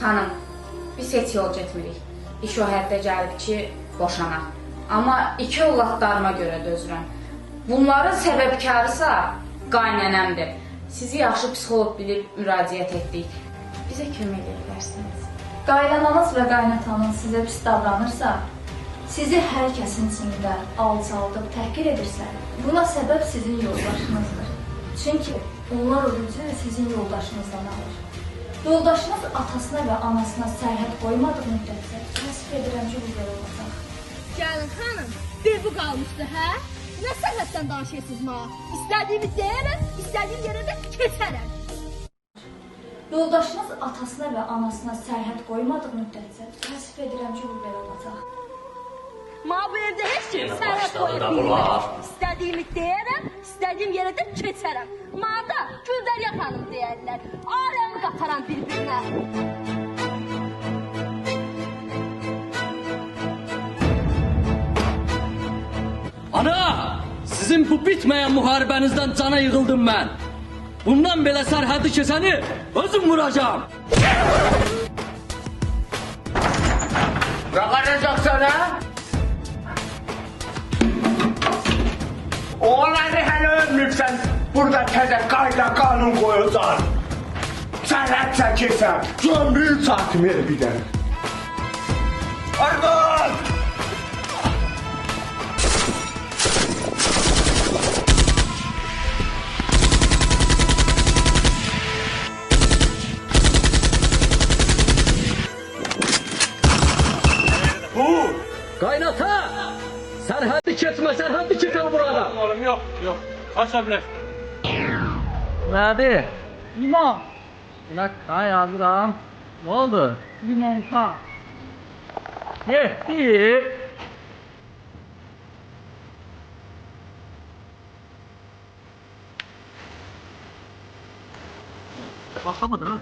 Xanım, biz heç yol getmirik. İş o həddə gəlib ki, boşanaq. Amma 2 övladlarıma görə dözürəm. Bunların səbəbkarısa qaynənəmdir. Sizi yaxşı psixoloq bilib müraciət etdik. Bizə kömək edə bilərsiniz. Qaynananız və qaynatanız sizə pis davranırsa, sizi hər kəsin içində alçaldıb təhqir edirsə, buna səbəb sizin yoldaşınızdır. Çünki onlar o gücü sizin yoldaşınızdan alır. Yoldaşınız atasına və anasına sərhəd qoymadığı müddətcə təsvir edirəm ki, bu belə olacaq. Gəlin xanım, bir bu qalmışdı, hə? Nə sərhəddən danışırsınız mənə? İstədiyimi deyərəm, istədiyim yerə də keçərəm. Yoldaşınız atasına və anasına sərhəd qoymadığı müddətcə təsvir edirəm ki, bu belə olacaq. Mənə bu evdə heç kim sərhəd qoya bilmir. İstədiyimi deyərəm, istədiyim yerə də keçərəm. Mənə da Güldərya xanım deyərlər. Aləmi qataran bir-birinə. Ana! Sizin bu bitmeyen muharebenizden cana yığıldım ben. Bundan belə sərhədi keçəni özüm vuracağım. Ne karacaksan ha? Oğlanı hele ölmüşsen burada teze kayda kanun koyuyorsan. Sərhəd çəkirsən, gömrük satmıyor bir de. Ardan! Kaynata! Sərhədi keçmə, sərhədi keçən burada. Oğlum yok. Kaça bile. Nədir? Limon. Bırak, ha yazıram. Ne oldu? Limon ha. Yetti. Bakamadı ha.